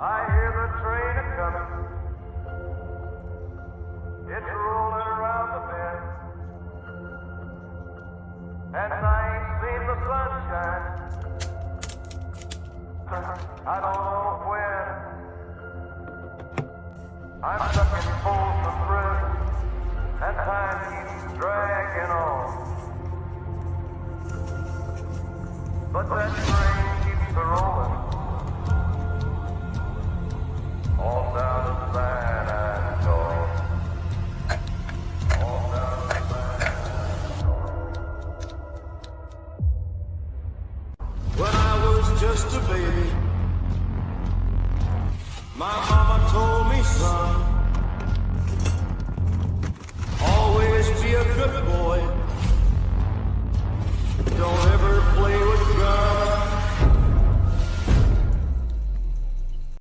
I hear the train a-comin'. It's rollin' around the bend. And I ain't seen the sunshine. I don't know when. I'm stuck in Folsom Prison, and time keeps dragging on. But that train keeps a-rollin'. All down to San Antonio. All down to San Antonio. When I was just a baby, my mama told me, son,